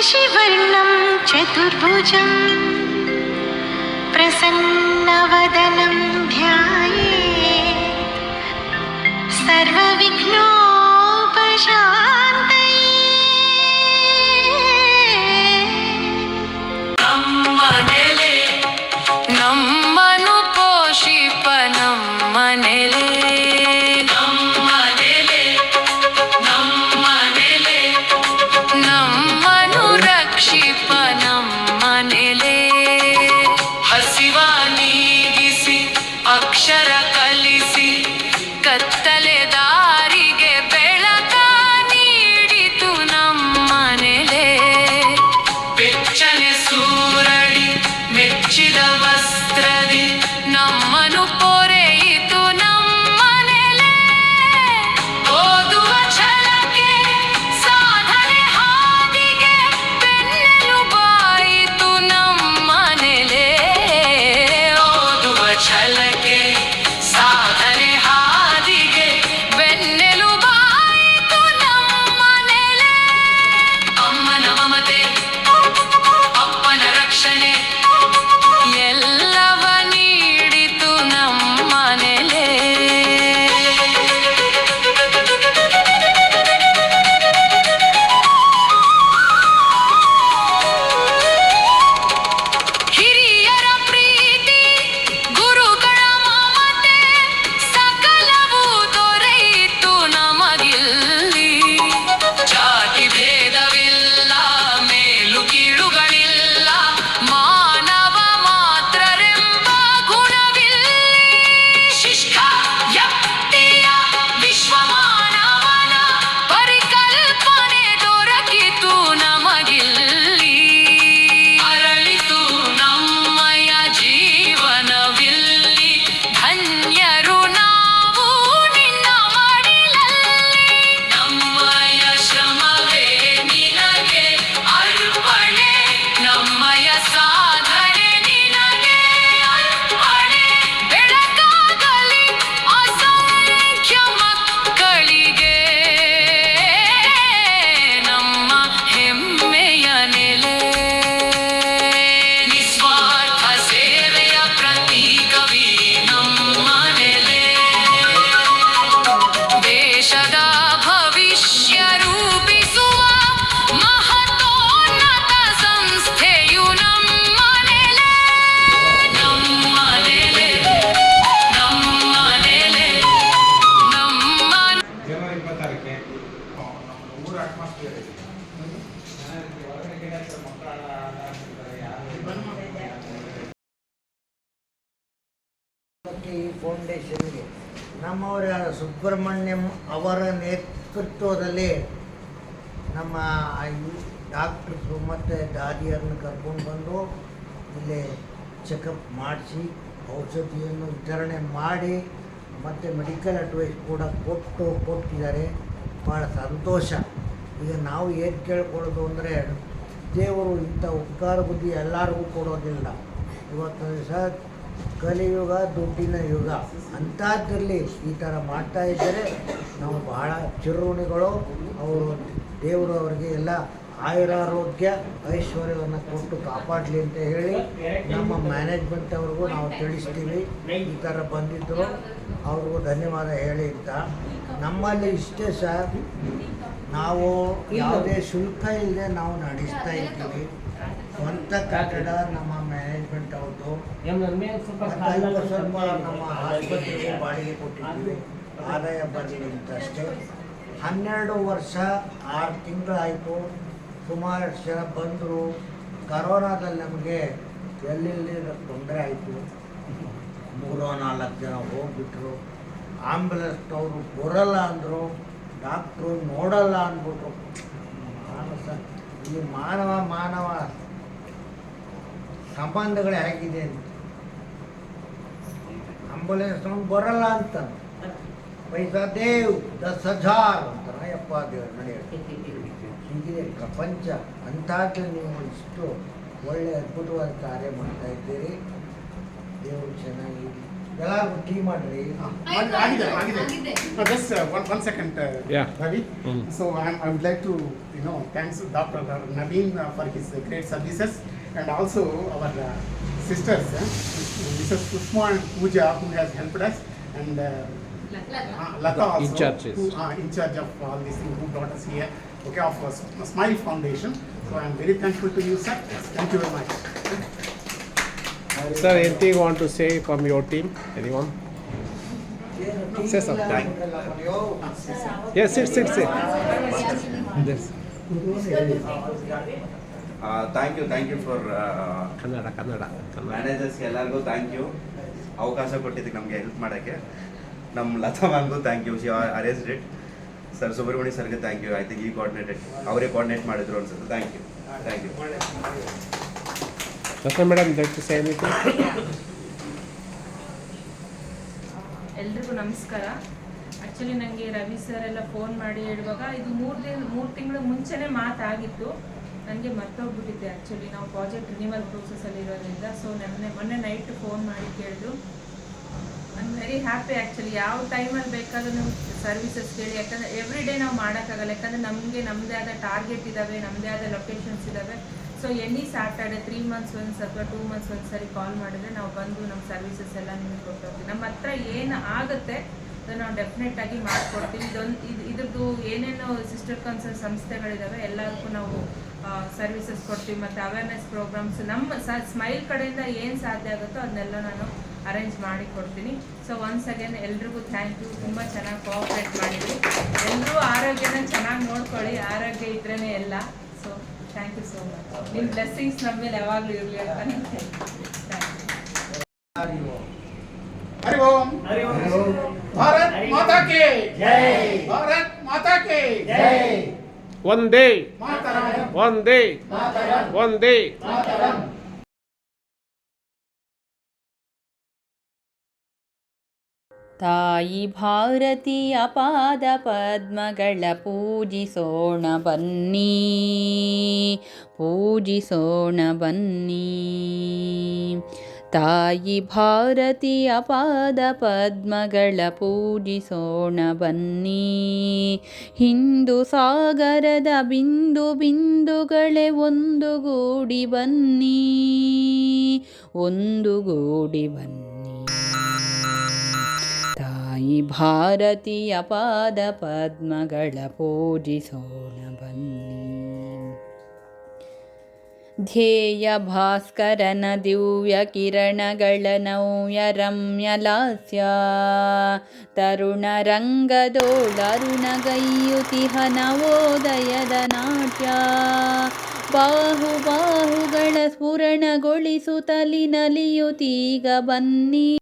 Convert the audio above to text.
शशिवर्णं चतुर्भुजं प्रसन्नवदनं ध्यायेत् सर्वविघ्नोपशान्तये। ನಮ್ಮನೆಲೆ ನಮ್ಮನು ಪೋಷಿಪ ನಮ್ಮನೆಲೆ ನಮ್ಮನೆಲೆ ನಮ್ಮನೆಲೆ ನಮ್ಮನು ರಕ್ಷಿಪ ನಮ್ಮನೆಲೆ ಹಸಿವ ನೀಗಿಸಿ ಅಕ್ಷರ ಕಲಿಸಿ ಕತ್ತಲೆ ದಾರಿಗೆ ಬೆಳಕ ನೀಡಿತು ನಮ್ಮನೆಲೆ ಬೆಚ್ಚನೆ ಸೂರಡಿ ಮೆಚ್ಚಿದ ವಸ್ತ್ರದಿ ನಮ್ಮನು ಪೊರೆಯಿತು ನಮ್ಮನೆಲೆ ಓದುವ ಛಲಕ್ಕೆ ಸಾಧನೆ ಹಾದಿಗೆ ಬೆನ್ನೆಲುಬಾಯಿತು ನಮ್ಮನೆಲೆ ಓದುವ ಛಲಕ್ಕೆ ಸಾಧನೆ ಹಾದಿಗೆ ಬೆನ್ನೆಲುಬಾಯಿತು ನಮ್ಮನೆಲೆ ಅಮ್ಮನ ಮಮತೆ ಅಪ್ಪನ ರಕ್ಷಣೆ ಎಲ್ಲವ ನೀಡಿತು ನಮ್ಮನೆಲೆ ಹಿರಿಯರ ಪ್ರೀತಿ ಗುರುಗಳ ಮಮತೆ ಸಕಲವೂ ದೊರೆಯಿತು ನಮಗಿಲ್ಲಿ ಜಾತಿ ಭೇದವಿಲ್ಲ ಮೇಲು ಕೀಳುಗಳಿಲ್ಲ ಮಾನವ ಮಾತ್ರರೆಂಬ ಗುಣವಿಲ್ಲಿ ಶಿಷ್ಟ ವ್ಯಕ್ತಿಯ ವಿಶ್ವಮಾನವನ ಪರಿಕಲ್ಪನೆ ದೊರಕಿತು ನಮಗಿಲ್ಲಿ ಅರಳಿತು ನಮ್ಮಯ ಜೀವನವಿಲ್ಲಿ ಧನ್ಯರು ನಾವು ನಿನ್ನ ಮಡಿಲಲ್ಲಿ ನಮ್ಮಯ ಶ್ರಮವೇ ನಿನಗೆ ಅರ್ಪಣೆ ನಮ್ಮಯ ಸಾಧನೆ ನಿನಗೆ ಅರ್ಪಣೆ ಬೆಳಕಾಗಲಿ ಅಸಂಖ್ಯ ಮಕ್ಕಳಿಗೆ ನಮ್ಮ ಹೆಮ್ಮೆಯ ನೆಲೆ ನಿಸ್ವಾರ್ಥ ಸೇವೆಯ ಪ್ರತೀಕವೇ ನಮ್ಮ ನೆಲೆ ದೇಶದ ಭವಿಷ್ಯ ರೂಪಿಸುವ ಮಹತೋನ್ನತ ಸಂಸ್ಥೆಯು ನಮ್ಮ ನೆಲೆ ನಮ್ಮ ನೆಲೆ ನಮ್ಮ ನೆಲೆ ನಮ್ಮ ಜನವರಿ 26ಕ್ಕೆ ನಮ್ಮ ಊರ ಅಟ್ಮಾಸ್ಫಿಯರ್ ಇದೆ ಹೊರಗಡೆ ಮಕ್ಕಳ ಆಟ ಆಡ್ತಿರ್ತಾರೆ ಯಾರು ಈ ಫೌಂಡೇಶನ್ಗೆ ನಮ್ಮವರ ಸುಬ್ರಹ್ಮಣ್ಯಂ ಅವರ ನೇತೃತ್ವದಲ್ಲಿ ನಮ್ಮ ಡಾಕ್ಟರ್ಸು ಮತ್ತು ದಾದಿಯರನ್ನು ಕರ್ಕೊಂಡು ಬಂದು ಇಲ್ಲಿ ಚೆಕಪ್ ಮಾಡಿಸಿ ಔಷಧಿಯನ್ನು ವಿತರಣೆ ಮಾಡಿ ಮತ್ತು ಮೆಡಿಕಲ್ ಅಡ್ವೈಸ್ ಕೂಡ ಕೊಟ್ಟಿದ್ದಾರೆ. ಭಾಳ ಸಂತೋಷ. ಈಗ ನಾವು ಏನು ಕೇಳ್ಕೊಳ್ಳೋದು ಅಂದರೆ ದೇವರು ಇಂಥ ಉಪಕಾರ ಬುದ್ಧಿ ಎಲ್ಲರಿಗೂ ಕೊಡೋದಿಲ್ಲ. ಇವತ್ತು ದಿವಸ ಕಲಿಯುಗ ದುಡ್ಡಿನ ಯುಗ ಅಂಥದ್ರಲ್ಲಿ ಈ ಥರ ಮಾಡ್ತಾ ಇದ್ದರೆ ನಾವು ಬಹಳ ಚಿರುಣಿಗಳು. ಅವರು ದೇವರು ಅವರಿಗೆ ಎಲ್ಲ ಆಯುರಾರೋಗ್ಯ ಐಶ್ವರ್ಯವನ್ನು ಕೊಟ್ಟು ಕಾಪಾಡಲಿ ಅಂತ ಹೇಳಿ ನಮ್ಮ ಮ್ಯಾನೇಜ್ಮೆಂಟ್ ಅವ್ರಿಗೂ ನಾವು ತಿಳಿಸ್ತೀವಿ. ಈ ಥರ ಬಂದಿದ್ದರು, ಅವ್ರಿಗೂ ಧನ್ಯವಾದ ಹೇಳಿ ಅಂತ. ನಮ್ಮಲ್ಲಿ ಇಷ್ಟೇ ಸರ್, ನಾವು ಯಾವುದೇ ಶುಲ್ಕ ಇಲ್ಲದೆ ನಾವು ನಡೆಸ್ತಾ ಇದ್ದೀವಿ. ಸ್ವಂತ ಕಟ್ಟಡ ನಮ್ಮ ಮ್ಯಾನೇಜ್ಮೆಂಟ್ ಅವ್ರದ್ದು. ಸ್ವಲ್ಪ ನಮ್ಮ ಆಸ್ಪತ್ರೆಗೆ ಬಾಡಿಗೆ ಕೊಟ್ಟಿದ್ದೀವಿ, ಆದಾಯ ಬರಲಿ ಅಂತಷ್ಟೇ. 12 ವರ್ಷ 6 ತಿಂಗಳಾಯಿತು. ಸುಮಾರು ಜನ ಬಂದರು. ಕರೋನಾದಲ್ಲಿ ನಮಗೆ ಎಲ್ಲೆಲ್ಲಿ ತೊಂದರೆ ಆಯಿತು. 3-4 ಜನ ಹೋಗ್ಬಿಟ್ರು. ಆಂಬುಲೆನ್ಸ್ನವರು ಬರೋಲ್ಲ ಅಂದರು, ಡಾಕ್ಟ್ರು ನೋಡಲ್ಲ ಅಂದ್ಬಿಟ್ರು. ಈ ಮಾನವ ಸಂಬಂಧಗಳೇ ಆಗಿದೆ ಅಂತ. ಆಂಬುಲೆನ್ಸ್ನವ್ರು ಬರೋಲ್ಲ ಅಂತ ಪೈಸಾ ದೇವ್ 10,000 ಅಂತಾರ. ಯಪ್ಪ ದೇವ್ರು ನಡೆಯೋದು ಹೀಗಿದೆ ಪ್ರಪಂಚ. ಅಂಥದ್ದು ನೀವು ಇಷ್ಟು ಒಳ್ಳೆಯ ಅದ್ಭುತವಾದ ಕಾರ್ಯ ಮಾಡ್ತಾ ಇದ್ದೀರಿ. ದೇವರು ಚೆನ್ನಾಗಿ ಎಲ್ಲರಿಗೂ ಟೀ ಮಾಡ್ರಿ. Just one second, Yeah. Ravi. So I would like to thanks Dr. Naveen for his great services, and also our sisters, Mrs. Kusma and Pooja, who has helped us, and Lata also, In charges. who are in charge of all these things, who brought us here, okay, of Smile Foundation. So I am very thankful to you, sir. Thank you very much. Sir, anything you want to say from your team? Anyone? ಏನು tea Say something. ಕೊಟ್ಟಲ್ಲ ನೀವು? Yes, sit. Yes. Thank you for Kannada. ಮ್ಯಾನೇಜರ್ಸ್ಗೆ ಎಲ್ಲರಿಗೂ thank you. ಅವಕಾಶ ಕೊಟ್ಟಿದ್ದಕ್ಕೆ ನಮಗೆ help ಮಾಡೋಕ್ಕೆ. ನಮ್ಮ ಲತಾ ಮ್ಯಾಮ್ಗೂ thank you, she arranged it. Sir Subrahmanya ಸರ್ಗೆ ಥ್ಯಾಂಕ್ ಯು. ಐ ಥಿಂಕ್ ಅವರೇ ಕೋಆರ್ಡಿನೇಟ್ ಮಾಡಿದ್ರು ಅನ್ಸುತ್ತೆ. Thank you. Lata madam, like to say anything? ಎಲ್ರಿಗೂ ನಮಸ್ಕಾರ. ಆ್ಯಕ್ಚುಲಿ ನನಗೆ ರವಿ ಸರ್ ಎಲ್ಲ ಫೋನ್ ಮಾಡಿ ಹೇಳುವಾಗ ಇದು 3 ತಿಂಗಳ ಮುಂಚೆನೇ ಮಾತಾಗಿತ್ತು. ನನಗೆ ಮರ್ತೋಗ್ಬಿಟ್ಟಿದ್ದೆ. ಆ್ಯಕ್ಚುಲಿ ನಾವು ಪ್ರಾಜೆಕ್ಟ್ ರಿನಿವಲ್ ಪ್ರೋಸೆಸ್ಸಲ್ಲಿ ಇರೋದ್ರಿಂದ. ಸೊ ಮೊನ್ನೆ ನೈಟ್ ಫೋನ್ ಮಾಡಿ ಕೇಳಿದ್ರು. I am very happy actually. ಯಾವ ಟೈಮಲ್ಲಿ ಬೇಕಾದರೂ ನೀವು ಸರ್ವಿಸಸ್ ಕೇಳಿ, ಯಾಕಂದರೆ ಎವ್ರಿ ಡೇ ನಾವು ಮಾಡೋಕ್ಕಾಗಲ್ಲ. ಯಾಕಂದರೆ ನಮಗೆ ನಮ್ಮದೇ ಆದ ಟಾರ್ಗೆಟ್ ಇದ್ದಾವೆ, ನಮ್ಮದೇ ಆದ ಲೊಕೇಶನ್ಸ್ ಇದ್ದಾವೆ. So any Saturday 3 months once ಅಥವಾ 2 months ಒಂದ್ಸರಿ ಕಾಲ್ ಮಾಡಿದ್ರೆ ನಾವು ಬಂದು ನಮ್ಮ ಸರ್ವಿಸಸ್ ಎಲ್ಲ ನಿಮಗೆ ಕೊಟ್ಟೋಗ್ತೀವಿ. ನಮ್ಮ ಹತ್ರ ಏನು ಆಗುತ್ತೆ ಅದನ್ನು ನಾವು ಡೆಫಿನೆಟಾಗಿ ಮಾಡಿಕೊಡ್ತೀವಿ. ಇದ್ರದ್ದು ಏನೇನು ಸಿಸ್ಟರ್ ಕನ್ಸರ್ನ್ ಸಂಸ್ಥೆಗಳಿದ್ದಾವೆ ಎಲ್ಲದಕ್ಕೂ ನಾವು ಸರ್ವಿಸಸ್ ಕೊಡ್ತೀವಿ. ಮತ್ತು ಅವೇರ್ನೆಸ್ ಪ್ರೋಗ್ರಾಮ್ಸ್ ನಮ್ಮ ಸ್ಮೈಲ್ ಕಡೆಯಿಂದ ಏನು ಸಾಧ್ಯ ಆಗುತ್ತೋ ಅದನ್ನೆಲ್ಲ ನಾನು ಅರೇಂಜ್ ಮಾಡಿ ಕೊಡ್ತೀನಿ. ಸೊ ಒನ್ಸ್ ಅಗೇನ್ ಎಲ್ರಿಗೂ ಥ್ಯಾಂಕ್ ಯು. ತುಂಬ ಚೆನ್ನಾಗಿ ಕೋಆಪ್ರೇಟ್ ಮಾಡಿದ್ವಿ. ಎಲ್ಲರೂ ಆರೋಗ್ಯನ ಚೆನ್ನಾಗಿ ನೋಡ್ಕೊಳ್ಳಿ. ಆರೋಗ್ಯ ಇದ್ರೇ ಎಲ್ಲ. So thank you so much. ನಿಮ್ಮ ಬ್ಲೆಸ್ಸಿಂಗ್ಸ್ ನಮ್ಮ ಮೇಲೆ ಯಾವಾಗಲೂ ಇರಲಿ ಅಂತ ನಾನು Hari Om. Bharat Mata Ki Jai. Bharat Mata Ki Jai. Vande Mataram. Vande. ತಾಯಿ ಭಾರತೀಯ ಪಾದ ಪದ್ಮಗಳ ಪೂಜಿಸೋಣ ಬನ್ನಿ, ತಾಯಿ ಭಾರತೀಯ ಪಾದ ಪದ್ಮಗಳ ಪೂಜಿಸೋಣ ಬನ್ನಿ. ಹಿಂದೂ ಸಾಗರದ ಬಿಂದು ಬಿಂದುಗಳೇ ಒಂದುಗೂಡಿ ಬನ್ನಿ, ತಾಯಿ ಭಾರತೀಯ ಪಾದ ಪದ್ಮಗಳ ಪೂಜಿಸೋಣ ಬನ್ನಿ. ಧ್ಯೇಯ ಭಾಸ್ಕರನ ದಿವ್ಯ ಕಿರಣಗಳ ನವ್ಯ ರಮ್ಯ ಲಾಸ್ಯ, ತರುಣ ರಂಗದೋಳರುಣಗೈಯುತಿಹ ನವೋದಯದ ನಾಟ್ಯ. ಬಾಹುಗಳ ಸ್ಫುರಣಗೊಳಿಸುತ್ತಲಿ ನಲಿಯುತ್ತೀಗ ಬನ್ನಿ.